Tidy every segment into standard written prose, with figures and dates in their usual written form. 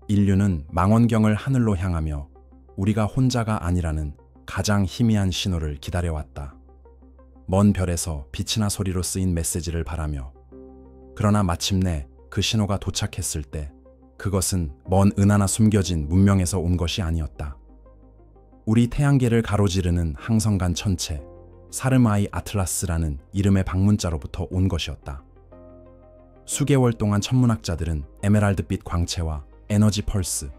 인류는 망원경을 하늘로 향하며 우리가 혼자가 아니라는 가장 희미한 신호를 기다려왔다. 먼 별에서 빛이나 소리로 쓰인 메시지를 바라며. 그러나 마침내 그 신호가 도착했을 때 그것은 먼 은하나 숨겨진 문명에서 온 것이 아니었다. 우리 태양계를 가로지르는 항성간 천체, 사르마이 아틀라스라는 이름의 방문자로부터 온 것이었다. 수개월 동안 천문학자들은 에메랄드빛 광채와 에너지 펄스,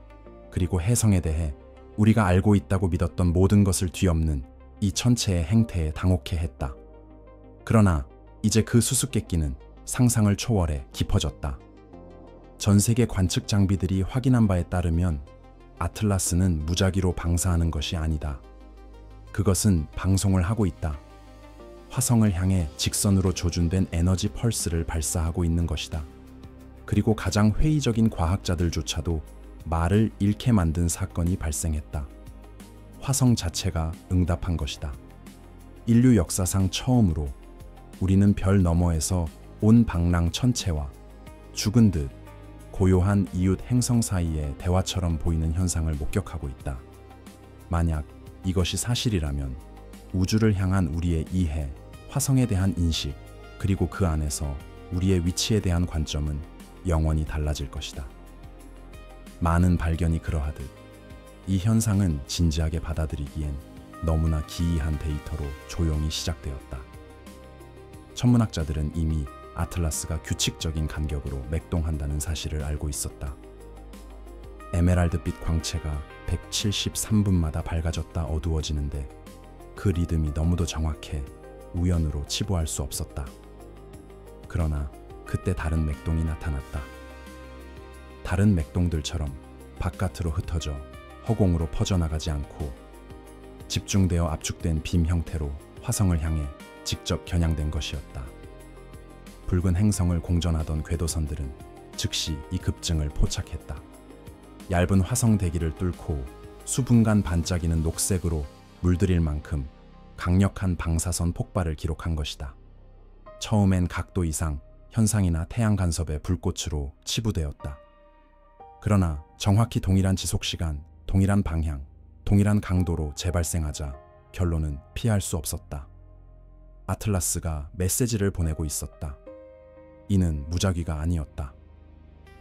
그리고 해성에 대해 우리가 알고 있다고 믿었던 모든 것을 뒤엎는 이 천체의 행태에 당혹해했다. 그러나 이제 그 수수께끼는 상상을 초월해 깊어졌다. 전 세계 관측 장비들이 확인한 바에 따르면 아틀라스는 무작위로 방사하는 것이 아니다. 그것은 방송을 하고 있다. 화성을 향해 직선으로 조준된 에너지 펄스를 발사하고 있는 것이다. 그리고 가장 회의적인 과학자들조차도 말을 잃게 만든 사건이 발생했다. 화성 자체가 응답한 것이다. 인류 역사상 처음으로 우리는 별 너머에서 온 방랑 천체와 죽은 듯 고요한 이웃 행성 사이의 대화처럼 보이는 현상을 목격하고 있다. 만약 이것이 사실이라면 우주를 향한 우리의 이해, 화성에 대한 인식, 그리고 그 안에서 우리의 위치에 대한 관점은 영원히 달라질 것이다. 많은 발견이 그러하듯 이 현상은 진지하게 받아들이기엔 너무나 기이한 데이터로 조용히 시작되었다. 천문학자들은 이미 아틀라스가 규칙적인 간격으로 맥동한다는 사실을 알고 있었다. 에메랄드빛 광채가 173분마다 밝아졌다 어두워지는데 그 리듬이 너무도 정확해 우연으로 치부할 수 없었다. 그러나 그때 다른 맥동이 나타났다. 다른 맥동들처럼 바깥으로 흩어져 허공으로 퍼져나가지 않고 집중되어 압축된 빔 형태로 화성을 향해 직접 겨냥된 것이었다. 붉은 행성을 공전하던 궤도선들은 즉시 이 급증을 포착했다. 얇은 화성 대기를 뚫고 수분간 반짝이는 녹색으로 물들일 만큼 강력한 방사선 폭발을 기록한 것이다. 처음엔 각도 이상 현상이나 태양 간섭의 불꽃으로 치부되었다. 그러나 정확히 동일한 지속시간, 동일한 방향, 동일한 강도로 재발생하자 결론은 피할 수 없었다. 아틀라스가 메시지를 보내고 있었다. 이는 무작위가 아니었다.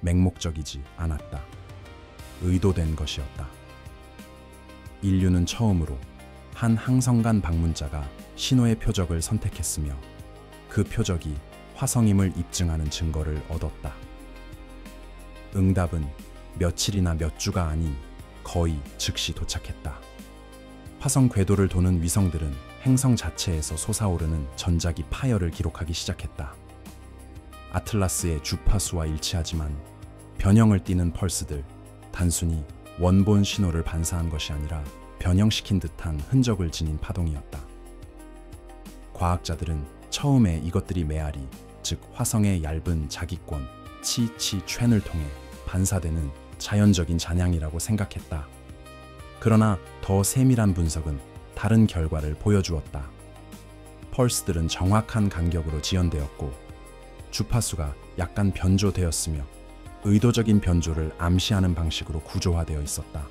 맹목적이지 않았다. 의도된 것이었다. 인류는 처음으로 한 항성간 방문자가 신호의 표적을 선택했으며 그 표적이 화성임을 입증하는 증거를 얻었다. 응답은 며칠이나 몇 주가 아닌 거의 즉시 도착했다. 화성 궤도를 도는 위성들은 행성 자체에서 솟아오르는 전자기 파열을 기록하기 시작했다. 아틀라스의 주파수와 일치하지만 변형을 띠는 펄스들, 단순히 원본 신호를 반사한 것이 아니라 변형시킨 듯한 흔적을 지닌 파동이었다. 과학자들은 처음에 이것들이 메아리, 즉 화성의 얇은 자기권, 치치 촤을 통해 반사되는 자연적인 잔향이라고 생각했다. 그러나 더 세밀한 분석은 다른 결과를 보여주었다. 펄스들은 정확한 간격으로 지연되었고 주파수가 약간 변조되었으며 의도적인 변조를 암시하는 방식으로 구조화되어 있었다.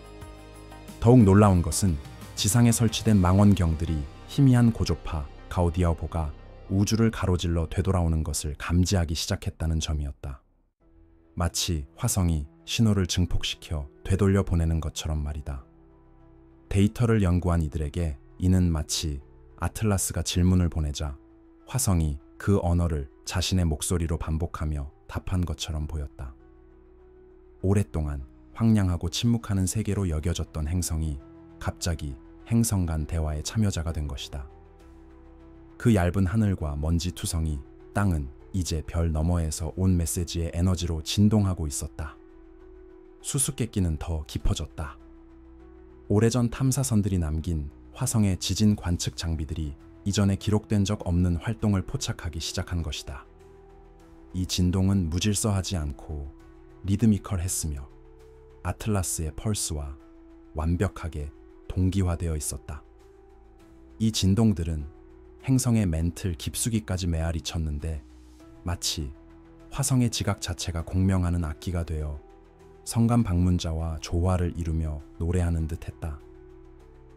더욱 놀라운 것은 지상에 설치된 망원경들이 희미한 고조파 가우디아보가 우주를 가로질러 되돌아오는 것을 감지하기 시작했다는 점이었다. 마치 화성이 신호를 증폭시켜 되돌려 보내는 것처럼 말이다. 데이터를 연구한 이들에게 이는 마치 아틀라스가 질문을 보내자 화성이 그 언어를 자신의 목소리로 반복하며 답한 것처럼 보였다. 오랫동안 황량하고 침묵하는 세계로 여겨졌던 행성이 갑자기 행성 간 대화의 참여자가 된 것이다. 그 얇은 하늘과 먼지 투성이 땅은 이제 별 너머에서 온 메시지의 에너지로 진동하고 있었다. 수수께끼는 더 깊어졌다. 오래전 탐사선들이 남긴 화성의 지진 관측 장비들이 이전에 기록된 적 없는 활동을 포착하기 시작한 것이다. 이 진동은 무질서하지 않고 리드미컬했으며 아틀라스의 펄스와 완벽하게 동기화되어 있었다. 이 진동들은 행성의 멘틀 깊숙이까지 메아리 쳤는데 마치 화성의 지각 자체가 공명하는 악기가 되어 성간 방문자와 조화를 이루며 노래하는 듯 했다.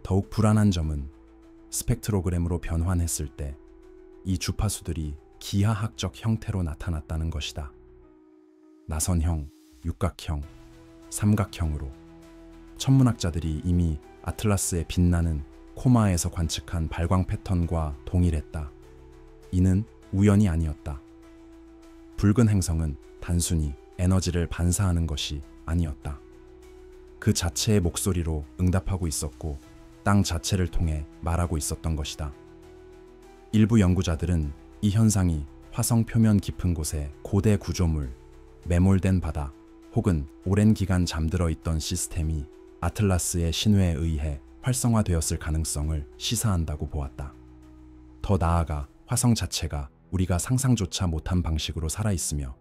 더욱 불안한 점은 스펙트로그램으로 변환했을 때 이 주파수들이 기하학적 형태로 나타났다는 것이다. 나선형, 육각형, 삼각형으로 천문학자들이 이미 아틀라스의 빛나는 코마에서 관측한 발광 패턴과 동일했다. 이는 우연이 아니었다. 붉은 행성은 단순히 에너지를 반사하는 것이 아니었다. 그 자체의 목소리로 응답하고 있었고 땅 자체를 통해 말하고 있었던 것이다. 일부 연구자들은 이 현상이 화성 표면 깊은 곳의 고대 구조물, 매몰된 바다 혹은 오랜 기간 잠들어 있던 시스템이 아틀라스의 신호에 의해 활성화되었을 가능성을 시사한다고 보았다. 더 나아가 화성 자체가 우리가 상상조차 못한 방식으로 살아있으며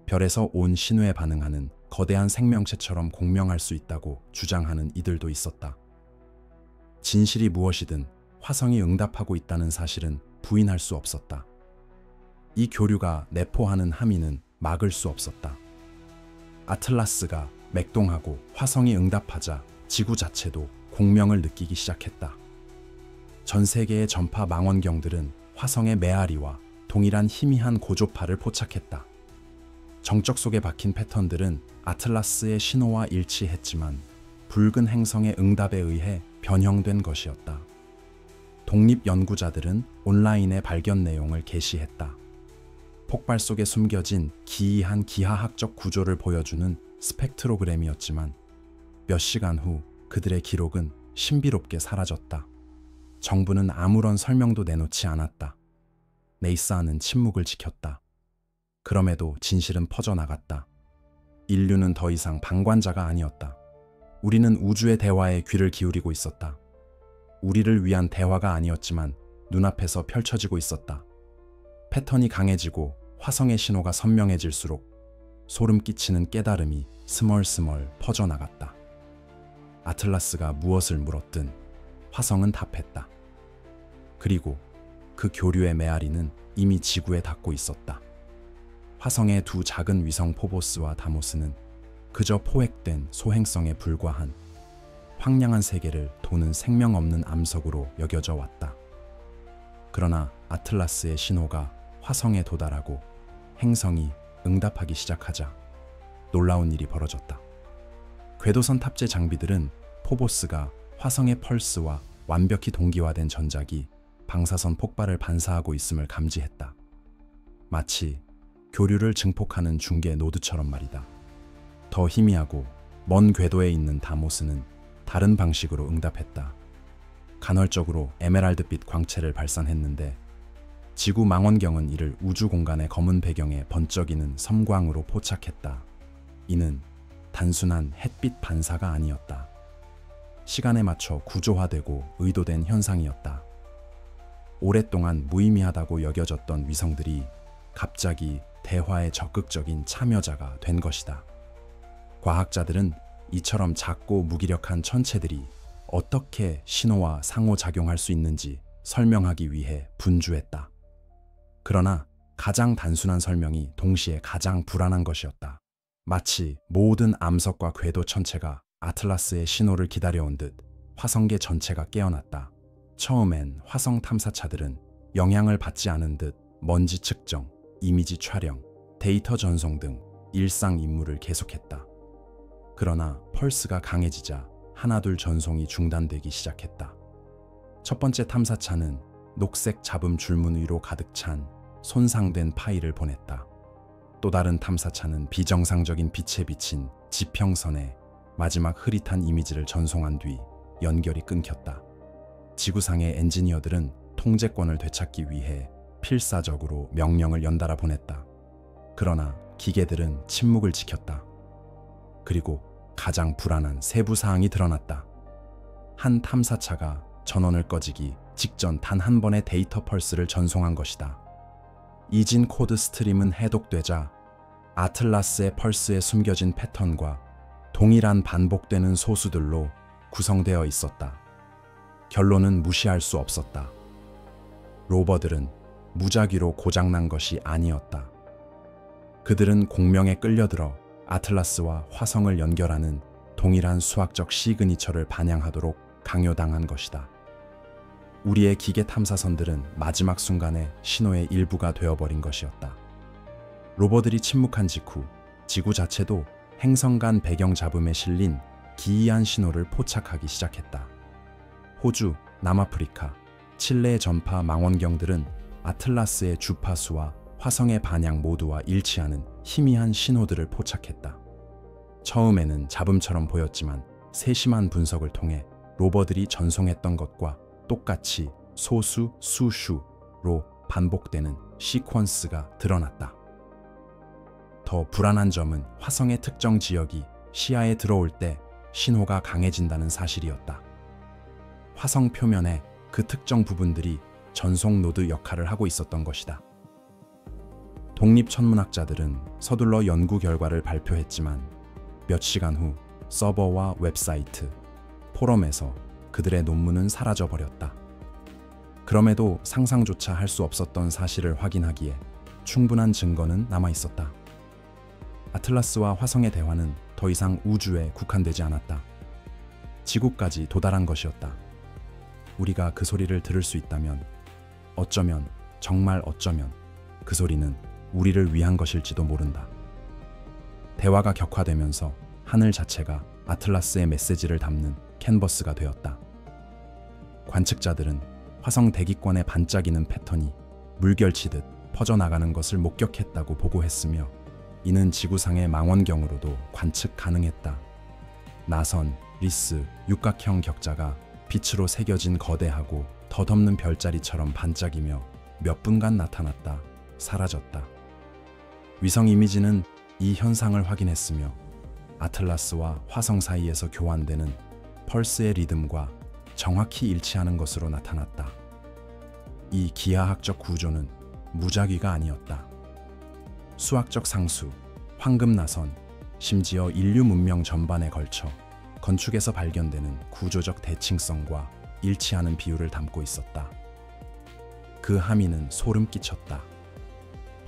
별에서 온 신호에 반응하는 거대한 생명체처럼 공명할 수 있다고 주장하는 이들도 있었다. 진실이 무엇이든 화성이 응답하고 있다는 사실은 부인할 수 없었다. 이 교류가 내포하는 함의는 막을 수 없었다. 아틀라스가 맥동하고 화성이 응답하자 지구 자체도 공명을 느끼기 시작했다. 전 세계의 전파 망원경들은 화성의 메아리와 동일한 희미한 고조파를 포착했다. 정적 속에 박힌 패턴들은 아틀라스의 신호와 일치했지만 붉은 행성의 응답에 의해 변형된 것이었다. 독립 연구자들은 온라인에 발견 내용을 게시했다. 폭발 속에 숨겨진 기이한 기하학적 구조를 보여주는 스펙트로그램이었지만 몇 시간 후 그들의 기록은 신비롭게 사라졌다. 정부는 아무런 설명도 내놓지 않았다. 네이사는 침묵을 지켰다. 그럼에도 진실은 퍼져나갔다. 인류는 더 이상 방관자가 아니었다. 우리는 우주의 대화에 귀를 기울이고 있었다. 우리를 위한 대화가 아니었지만 눈앞에서 펼쳐지고 있었다. 패턴이 강해지고 화성의 신호가 선명해질수록 소름 끼치는 깨달음이 스멀스멀 퍼져나갔다. 아틀라스가 무엇을 물었든 화성은 답했다. 그리고 그 교류의 메아리는 이미 지구에 닿고 있었다. 화성의 두 작은 위성 포보스와 다모스는 그저 포획된 소행성에 불과한 황량한 세계를 도는 생명 없는 암석으로 여겨져 왔다. 그러나 아틀라스의 신호가 화성에 도달하고 행성이 응답하기 시작하자 놀라운 일이 벌어졌다. 궤도선 탑재 장비들은 포보스가 화성의 펄스와 완벽히 동기화된 전작이 방사선 폭발을 반사하고 있음을 감지했다. 마치 교류를 증폭하는 중계 노드처럼 말이다. 더 희미하고 먼 궤도에 있는 다모스는 다른 방식으로 응답했다. 간헐적으로 에메랄드빛 광채를 발산했는데 지구 망원경은 이를 우주 공간의 검은 배경에 번쩍이는 섬광으로 포착했다. 이는 단순한 햇빛 반사가 아니었다. 시간에 맞춰 구조화되고 의도된 현상이었다. 오랫동안 무의미하다고 여겨졌던 위성들이 갑자기 대화에 적극적인 참여자가 된 것이다. 과학자들은 이처럼 작고 무기력한 천체들이 어떻게 신호와 상호작용할 수 있는지 설명하기 위해 분주했다. 그러나 가장 단순한 설명이 동시에 가장 불안한 것이었다. 마치 모든 암석과 궤도 천체가 아틀라스의 신호를 기다려온 듯 화성계 전체가 깨어났다. 처음엔 화성 탐사차들은 영향을 받지 않은 듯 먼지 측정, 이미지 촬영, 데이터 전송 등 일상 임무를 계속했다. 그러나 펄스가 강해지자 하나둘 전송이 중단되기 시작했다. 첫 번째 탐사차는 녹색 잡음 줄무 위로 가득 찬 손상된 파일을 보냈다. 또 다른 탐사차는 비정상적인 빛에 비친 지평선에 마지막 흐릿한 이미지를 전송한 뒤 연결이 끊겼다. 지구상의 엔지니어들은 통제권을 되찾기 위해 필사적으로 명령을 연달아 보냈다. 그러나 기계들은 침묵을 지켰다. 그리고 가장 불안한 세부 사항이 드러났다. 한 탐사차가 전원을 꺼지기 직전 단 한 번의 데이터 펄스를 전송한 것이다. 이진 코드 스트림은 해독되자 아틀라스의 펄스에 숨겨진 패턴과 동일한 반복되는 소수들로 구성되어 있었다. 결론은 무시할 수 없었다. 로버들은 무작위로 고장난 것이 아니었다. 그들은 공명에 끌려들어 아틀라스와 화성을 연결하는 동일한 수학적 시그니처를 반영하도록 강요당한 것이다. 우리의 기계 탐사선들은 마지막 순간에 신호의 일부가 되어버린 것이었다. 로버들이 침묵한 직후 지구 자체도 행성 간 배경 잡음에 실린 기이한 신호를 포착하기 시작했다. 호주, 남아프리카, 칠레의 전파 망원경들은 아틀라스의 주파수와 화성의 반향 모두와 일치하는 희미한 신호들을 포착했다. 처음에는 잡음처럼 보였지만 세심한 분석을 통해 로버들이 전송했던 것과 똑같이 소수, 수슈로 반복되는 시퀀스가 드러났다. 더 불안한 점은 화성의 특정 지역이 시야에 들어올 때 신호가 강해진다는 사실이었다. 화성 표면에 그 특정 부분들이 전송 노드 역할을 하고 있었던 것이다. 독립천문학자들은 서둘러 연구 결과를 발표했지만 몇 시간 후 서버와 웹사이트, 포럼에서 그들의 논문은 사라져버렸다. 그럼에도 상상조차 할 수 없었던 사실을 확인하기에 충분한 증거는 남아있었다. 아틀라스와 화성의 대화는 더 이상 우주에 국한되지 않았다. 지구까지 도달한 것이었다. 우리가 그 소리를 들을 수 있다면, 어쩌면, 정말 어쩌면 그 소리는 우리를 위한 것일지도 모른다. 대화가 격화되면서 하늘 자체가 아틀라스의 메시지를 담는 캔버스가 되었다. 관측자들은 화성 대기권의 반짝이는 패턴이 물결치듯 퍼져나가는 것을 목격했다고 보고했으며 이는 지구상의 망원경으로도 관측 가능했다. 나선, 리스, 육각형 격자가 빛으로 새겨진 거대하고 덧없는 별자리처럼 반짝이며 몇 분간 나타났다, 사라졌다. 위성 이미지는 이 현상을 확인했으며 아틀라스와 화성 사이에서 교환되는 펄스의 리듬과 정확히 일치하는 것으로 나타났다. 이 기하학적 구조는 무작위가 아니었다. 수학적 상수, 황금나선, 심지어 인류 문명 전반에 걸쳐 건축에서 발견되는 구조적 대칭성과 일치하는 비율을 담고 있었다. 그 함의는 소름 끼쳤다.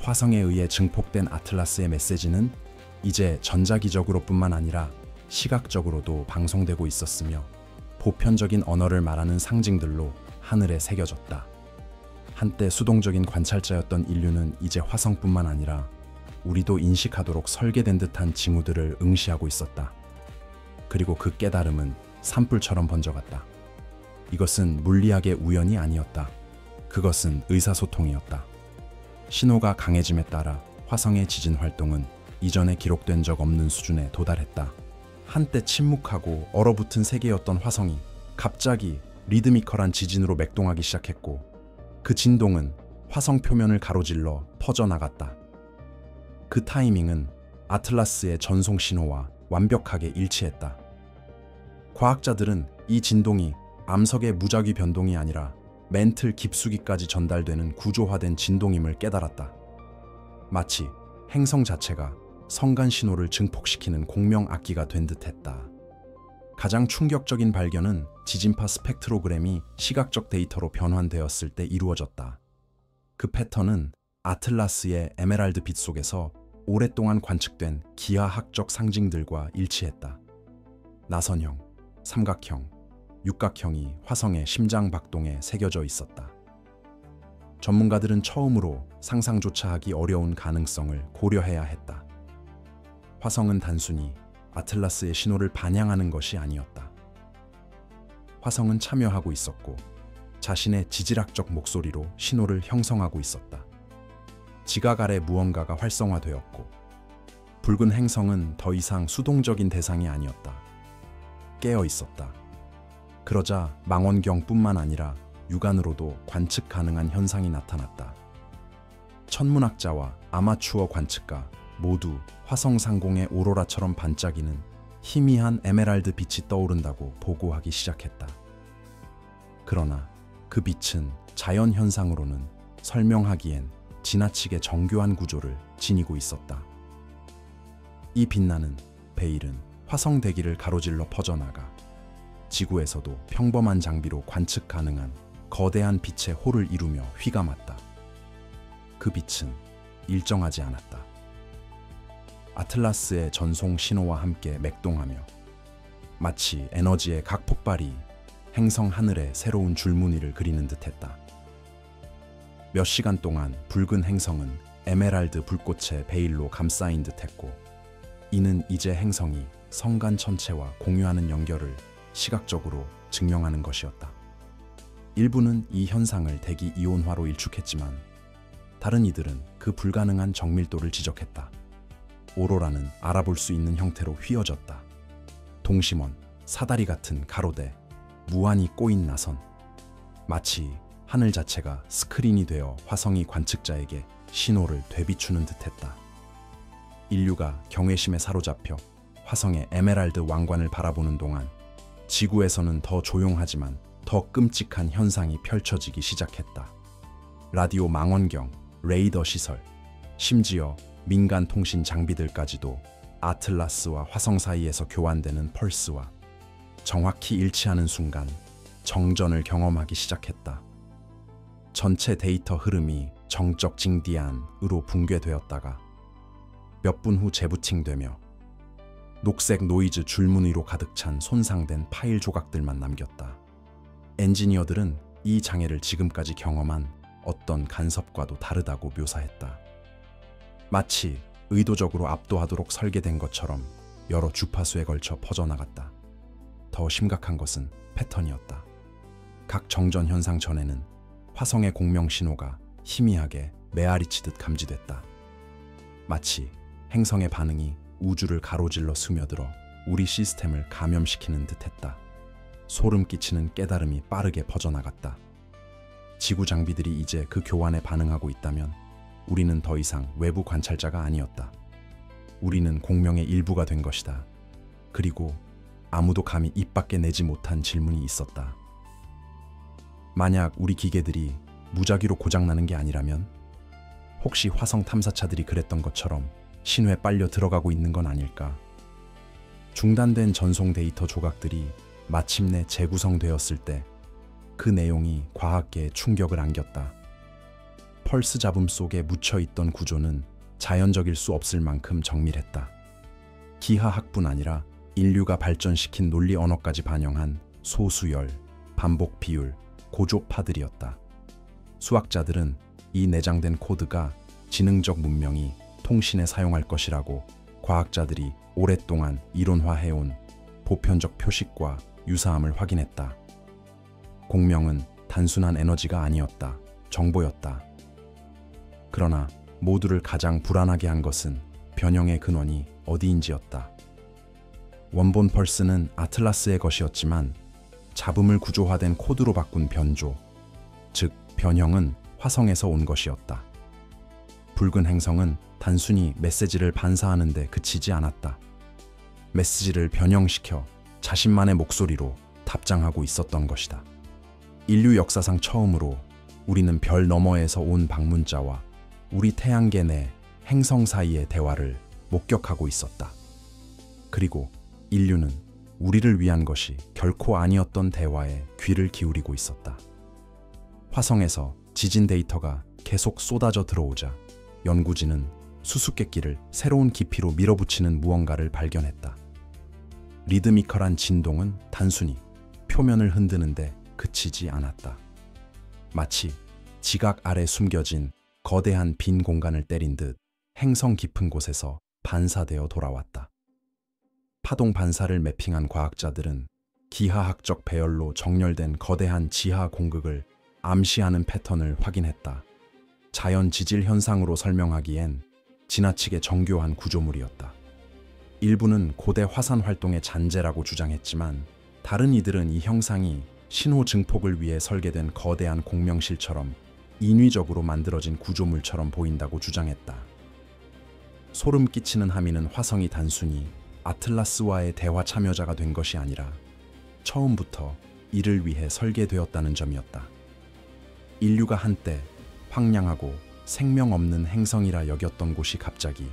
화성에 의해 증폭된 아틀라스의 메시지는 이제 전자기적으로뿐만 아니라 시각적으로도 방송되고 있었으며 보편적인 언어를 말하는 상징들로 하늘에 새겨졌다. 한때 수동적인 관찰자였던 인류는 이제 화성뿐만 아니라 우리도 인식하도록 설계된 듯한 징후들을 응시하고 있었다. 그리고 그 깨달음은 산불처럼 번져갔다. 이것은 물리학의 우연이 아니었다. 그것은 의사소통이었다. 신호가 강해짐에 따라 화성의 지진 활동은 이전에 기록된 적 없는 수준에 도달했다. 한때 침묵하고 얼어붙은 세계였던 화성이 갑자기 리드미컬한 지진으로 맥동하기 시작했고 그 진동은 화성 표면을 가로질러 퍼져나갔다. 그 타이밍은 아틀라스의 전송 신호와 완벽하게 일치했다. 과학자들은 이 진동이 암석의 무작위 변동이 아니라 멘틀 깊숙이까지 전달되는 구조화된 진동임을 깨달았다. 마치 행성 자체가 성간 신호를 증폭시키는 공명 악기가 된 듯했다. 가장 충격적인 발견은 지진파 스펙트로그램이 시각적 데이터로 변환되었을 때 이루어졌다. 그 패턴은 아틀라스의 에메랄드 빛 속에서 오랫동안 관측된 기하학적 상징들과 일치했다. 나선형, 삼각형, 육각형이 화성의 심장 박동에 새겨져 있었다. 전문가들은 처음으로 상상조차 하기 어려운 가능성을 고려해야 했다. 화성은 단순히 아틀라스의 신호를 반영하는 것이 아니었다. 화성은 참여하고 있었고 자신의 지질학적 목소리로 신호를 형성하고 있었다. 지각 아래 무언가가 활성화되었고 붉은 행성은 더 이상 수동적인 대상이 아니었다. 깨어 있었다. 그러자 망원경뿐만 아니라 육안으로도 관측 가능한 현상이 나타났다. 천문학자와 아마추어 관측가 모두 화성 상공의 오로라처럼 반짝이는 희미한 에메랄드 빛이 떠오른다고 보고하기 시작했다. 그러나 그 빛은 자연 현상으로는 설명하기엔 지나치게 정교한 구조를 지니고 있었다. 이 빛나는 베일은 화성 대기를 가로질러 퍼져나가 지구에서도 평범한 장비로 관측 가능한 거대한 빛의 홀을 이루며 휘감았다. 그 빛은 일정하지 않았다. 아틀라스의 전송 신호와 함께 맥동하며 마치 에너지의 각 폭발이 행성 하늘에 새로운 줄무늬를 그리는 듯했다. 몇 시간 동안 붉은 행성은 에메랄드 불꽃의 베일로 감싸인 듯했고, 이는 이제 행성이 성간 전체와 공유하는 연결을 시각적으로 증명하는 것이었다. 일부는 이 현상을 대기 이온화로 일축했지만 다른 이들은 그 불가능한 정밀도를 지적했다. 오로라는 알아볼 수 있는 형태로 휘어졌다. 동심원, 사다리 같은 가로대, 무한히 꼬인 나선. 마치 하늘 자체가 스크린이 되어 화성이 관측자에게 신호를 되비추는 듯했다. 인류가 경외심에 사로잡혀 화성의 에메랄드 왕관을 바라보는 동안 지구에서는 더 조용하지만 더 끔찍한 현상이 펼쳐지기 시작했다. 라디오 망원경, 레이더 시설, 심지어 민간 통신 장비들까지도 아틀라스와 화성 사이에서 교환되는 펄스와 정확히 일치하는 순간 정전을 경험하기 시작했다. 전체 데이터 흐름이 정적 징디안으로 붕괴되었다가 몇 분 후 재부팅되며 녹색 노이즈 줄무늬로 가득 찬 손상된 파일 조각들만 남겼다. 엔지니어들은 이 장애를 지금까지 경험한 어떤 간섭과도 다르다고 묘사했다. 마치 의도적으로 압도하도록 설계된 것처럼 여러 주파수에 걸쳐 퍼져나갔다. 더 심각한 것은 패턴이었다. 각 정전 현상 전에는 화성의 공명 신호가 희미하게 메아리치듯 감지됐다. 마치 행성의 반응이 우주를 가로질러 스며들어 우리 시스템을 감염시키는 듯했다. 소름 끼치는 깨달음이 빠르게 퍼져나갔다. 지구 장비들이 이제 그 교환에 반응하고 있다면 우리는 더 이상 외부 관찰자가 아니었다. 우리는 공명의 일부가 된 것이다. 그리고 아무도 감히 입 밖에 내지 못한 질문이 있었다. 만약 우리 기계들이 무작위로 고장나는 게 아니라면? 혹시 화성 탐사차들이 그랬던 것처럼 신호에 빨려 들어가고 있는 건 아닐까? 중단된 전송 데이터 조각들이 마침내 재구성되었을 때 그 내용이 과학계에 충격을 안겼다. 펄스 잡음 속에 묻혀있던 구조는 자연적일 수 없을 만큼 정밀했다. 기하학뿐 아니라 인류가 발전시킨 논리 언어까지 반영한 소수열, 반복 비율, 고조파들이었다. 수학자들은 이 내장된 코드가 지능적 문명이 통신에 사용할 것이라고 과학자들이 오랫동안 이론화해온 보편적 표식과 유사함을 확인했다. 공명은 단순한 에너지가 아니었다. 정보였다. 그러나 모두를 가장 불안하게 한 것은 변형의 근원이 어디인지였다. 원본 펄스는 아틀라스의 것이었지만 잡음을 구조화된 코드로 바꾼 변조, 즉 변형은 화성에서 온 것이었다. 붉은 행성은 단순히 메시지를 반사하는 데 그치지 않았다. 메시지를 변형시켜 자신만의 목소리로 답장하고 있었던 것이다. 인류 역사상 처음으로 우리는 별 너머에서 온 방문자와 우리 태양계 내 행성 사이의 대화를 목격하고 있었다. 그리고 인류는 우리를 위한 것이 결코 아니었던 대화에 귀를 기울이고 있었다. 화성에서 지진 데이터가 계속 쏟아져 들어오자 연구진은 수수께끼를 새로운 깊이로 밀어붙이는 무언가를 발견했다. 리드미컬한 진동은 단순히 표면을 흔드는데 그치지 않았다. 마치 지각 아래 숨겨진 거대한 빈 공간을 때린 듯 행성 깊은 곳에서 반사되어 돌아왔다. 파동 반사를 매핑한 과학자들은 기하학적 배열로 정렬된 거대한 지하 공극을 암시하는 패턴을 확인했다. 자연 지질 현상으로 설명하기엔 지나치게 정교한 구조물이었다. 일부는 고대 화산 활동의 잔재라고 주장했지만 다른 이들은 이 형상이 신호 증폭을 위해 설계된 거대한 공명실처럼 인위적으로 만들어진 구조물처럼 보인다고 주장했다. 소름 끼치는 함의는 화성이 단순히 아틀라스와의 대화 참여자가 된 것이 아니라 처음부터 이를 위해 설계되었다는 점이었다. 인류가 한때 황량하고 생명 없는 행성이라 여겼던 곳이 갑자기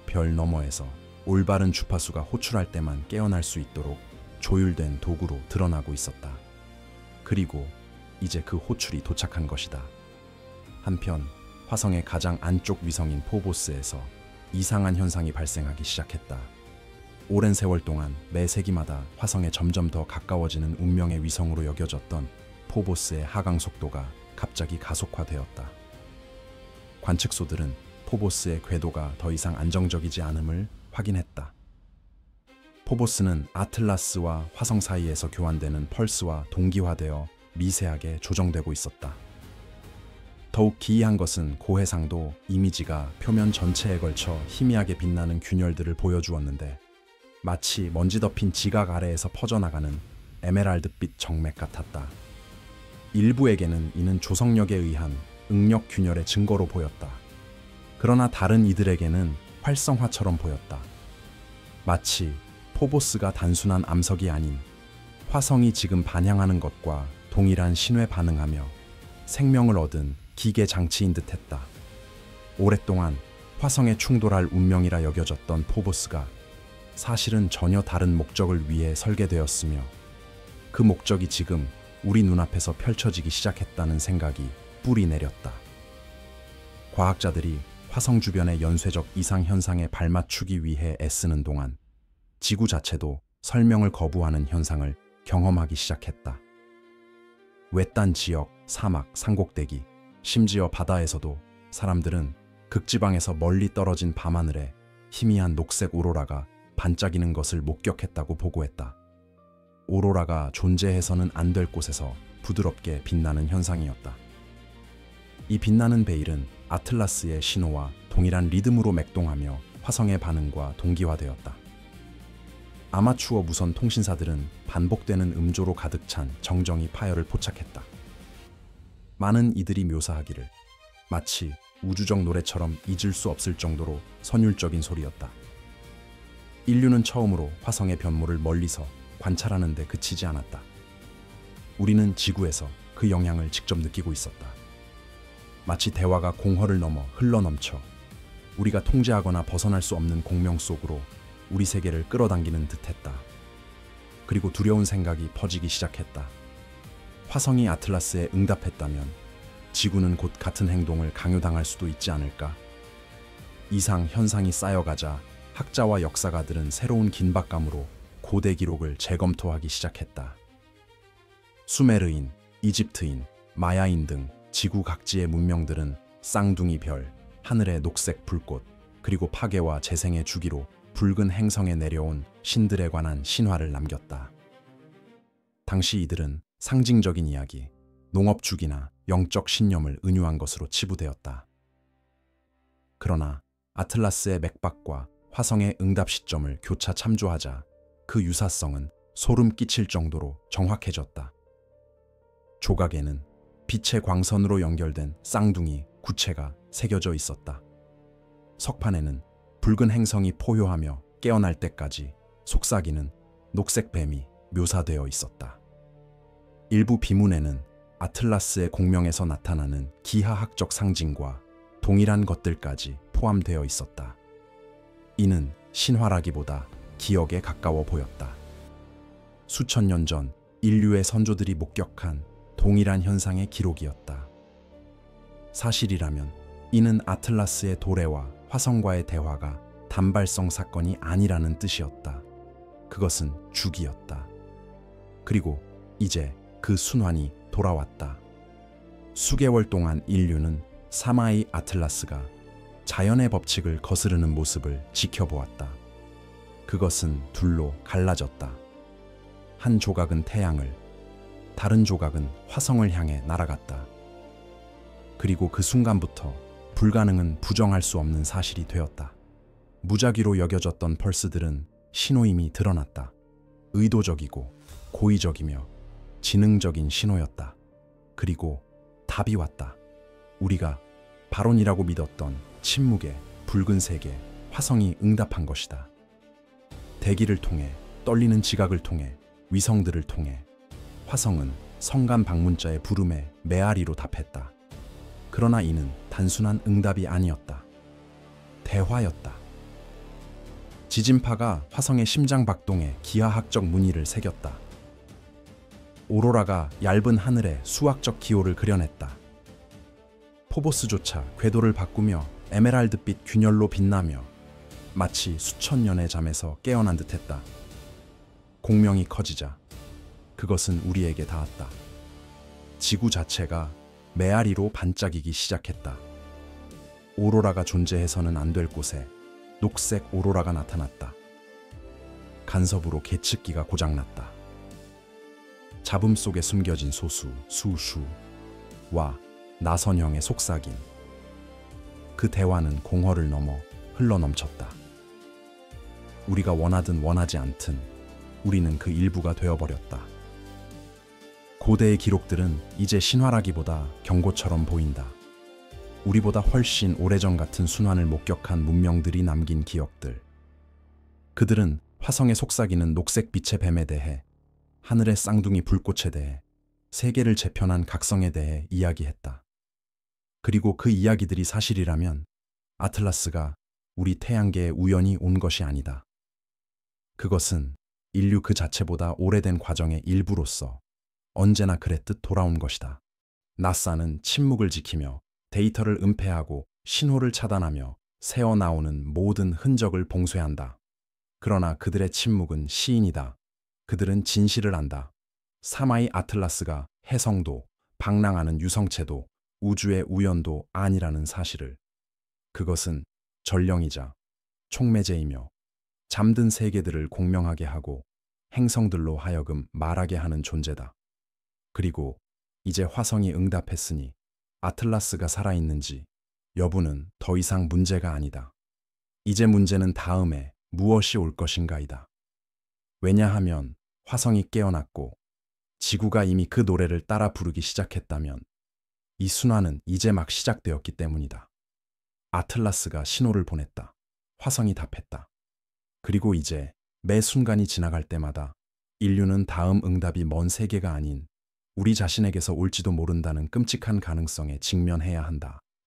별 너머에서 올바른 주파수가 호출할 때만 깨어날 수 있도록 조율된 도구로 드러나고 있었다. 그리고 이제 그 호출이 도착한 것이다. 한편 화성의 가장 안쪽 위성인 포보스에서 이상한 현상이 발생하기 시작했다. 오랜 세월 동안 매 세기마다 화성에 점점 더 가까워지는 운명의 위성으로 여겨졌던 포보스의 하강 속도가 갑자기 가속화되었다. 관측소들은 포보스의 궤도가 더 이상 안정적이지 않음을 확인했다. 포보스는 아틀라스와 화성 사이에서 교환되는 펄스와 동기화되어 미세하게 조정되고 있었다. 더욱 기이한 것은 고해상도 이미지가 표면 전체에 걸쳐 희미하게 빛나는 균열들을 보여주었는데 마치 먼지 덮인 지각 아래에서 퍼져나가는 에메랄드빛 정맥 같았다. 일부에게는 이는 조성력에 의한 응력 균열의 증거로 보였다. 그러나 다른 이들에게는 활성화처럼 보였다. 마치 포보스가 단순한 암석이 아닌 화성이 지금 반향하는 것과 동일한 신호에 반응하며 생명을 얻은 기계 장치인 듯했다. 오랫동안 화성에 충돌할 운명이라 여겨졌던 포보스가 사실은 전혀 다른 목적을 위해 설계되었으며 그 목적이 지금 우리 눈앞에서 펼쳐지기 시작했다는 생각이 뿌리 내렸다. 과학자들이 화성 주변의 연쇄적 이상 현상에 발맞추기 위해 애쓰는 동안 지구 자체도 설명을 거부하는 현상을 경험하기 시작했다. 외딴 지역, 사막, 산꼭대기, 심지어 바다에서도 사람들은 극지방에서 멀리 떨어진 밤하늘에 희미한 녹색 오로라가 반짝이는 것을 목격했다고 보고했다. 오로라가 존재해서는 안 될 곳에서 부드럽게 빛나는 현상이었다. 이 빛나는 베일은 아틀라스의 신호와 동일한 리듬으로 맥동하며 화성의 반응과 동기화되었다. 아마추어 무선 통신사들은 반복되는 음조로 가득 찬 정정이 파열을 포착했다. 많은 이들이 묘사하기를 마치 우주적 노래처럼 잊을 수 없을 정도로 선율적인 소리였다. 인류는 처음으로 화성의 변모를 멀리서 관찰하는 데 그치지 않았다. 우리는 지구에서 그 영향을 직접 느끼고 있었다. 마치 대화가 공허를 넘어 흘러넘쳐 우리가 통제하거나 벗어날 수 없는 공명 속으로 우리 세계를 끌어당기는 듯했다. 그리고 두려운 생각이 퍼지기 시작했다. 화성이 아틀라스에 응답했다면 지구는 곧 같은 행동을 강요당할 수도 있지 않을까? 이상 현상이 쌓여가자 학자와 역사가들은 새로운 긴박감으로 고대 기록을 재검토하기 시작했다. 수메르인, 이집트인, 마야인 등 지구 각지의 문명들은 쌍둥이 별, 하늘의 녹색 불꽃, 그리고 파괴와 재생의 주기로 붉은 행성에 내려온 신들에 관한 신화를 남겼다. 당시 이들은 상징적인 이야기, 농업주기나 영적 신념을 은유한 것으로 치부되었다. 그러나 아틀라스의 맥박과 화성의 응답 시점을 교차 참조하자 그 유사성은 소름 끼칠 정도로 정확해졌다. 조각에는 빛의 광선으로 연결된 쌍둥이 구체가 새겨져 있었다. 석판에는 붉은 행성이 포효하며 깨어날 때까지 속삭이는 녹색 뱀이 묘사되어 있었다. 일부 비문에는 아틀라스의 공명에서 나타나는 기하학적 상징과 동일한 것들까지 포함되어 있었다. 이는 신화라기보다 기억에 가까워 보였다. 수천 년 전 인류의 선조들이 목격한 동일한 현상의 기록이었다. 사실이라면 이는 아틀라스의 도래와 화성과의 대화가 단발성 사건이 아니라는 뜻이었다. 그것은 주기였다. 그리고 이제 그 순환이 돌아왔다. 수개월 동안 인류는 사마이 아틀라스가 자연의 법칙을 거스르는 모습을 지켜보았다. 그것은 둘로 갈라졌다. 한 조각은 태양을, 다른 조각은 화성을 향해 날아갔다. 그리고 그 순간부터 불가능은 부정할 수 없는 사실이 되었다. 무작위로 여겨졌던 펄스들은 신호임이 드러났다. 의도적이고 고의적이며 지능적인 신호였다. 그리고 답이 왔다. 우리가 발원이라고 믿었던 침묵의 붉은 세계, 화성이 응답한 것이다. 대기를 통해, 떨리는 지각을 통해, 위성들을 통해 화성은 성간 방문자의 부름에 메아리로 답했다. 그러나 이는 단순한 응답이 아니었다. 대화였다. 지진파가 화성의 심장 박동에 기하학적 무늬를 새겼다. 오로라가 얇은 하늘에 수학적 기호를 그려냈다. 포보스조차 궤도를 바꾸며 에메랄드빛 균열로 빛나며 마치 수천 년의 잠에서 깨어난 듯했다. 공명이 커지자 그것은 우리에게 닿았다. 지구 자체가 메아리로 반짝이기 시작했다. 오로라가 존재해서는 안 될 곳에 녹색 오로라가 나타났다. 간섭으로 계측기가 고장났다. 잡음 속에 숨겨진 소수, 수수와 나선형의 속삭임. 그 대화는 공허를 넘어 흘러넘쳤다. 우리가 원하든 원하지 않든 우리는 그 일부가 되어버렸다. 고대의 기록들은 이제 신화라기보다 경고처럼 보인다. 우리보다 훨씬 오래전 같은 순환을 목격한 문명들이 남긴 기억들. 그들은 화성에 속삭이는 녹색 빛의 뱀에 대해, 하늘의 쌍둥이 불꽃에 대해, 세계를 재편한 각성에 대해 이야기했다. 그리고 그 이야기들이 사실이라면 아틀라스가 우리 태양계에 우연히 온 것이 아니다. 그것은 인류 그 자체보다 오래된 과정의 일부로서 언제나 그랬듯 돌아온 것이다. 나사는 침묵을 지키며 데이터를 은폐하고 신호를 차단하며 새어나오는 모든 흔적을 봉쇄한다. 그러나 그들의 침묵은 시인이다. 그들은 진실을 안다. 사마이 아틀라스가 해성도, 방랑하는 유성체도, 우주의 우연도 아니라는 사실을. 그것은 전령이자 촉매제이며 잠든 세계들을 공명하게 하고 행성들로 하여금 말하게 하는 존재다. 그리고 이제 화성이 응답했으니 아틀라스가 살아있는지 여부는 더 이상 문제가 아니다. 이제 문제는 다음에 무엇이 올 것인가이다. 왜냐하면 화성이 깨어났고 지구가 이미 그 노래를 따라 부르기 시작했다면 이 순환은 이제 막 시작되었기 때문이다. 아틀라스가 신호를 보냈다. 화성이 답했다. 그리고 이제 매 순간이 지나갈 때마다 인류는 다음 응답이 먼 세계가 아닌 우리 자신에게서 올지도 모른다는 끔찍한 가능성에 직면해야 한다.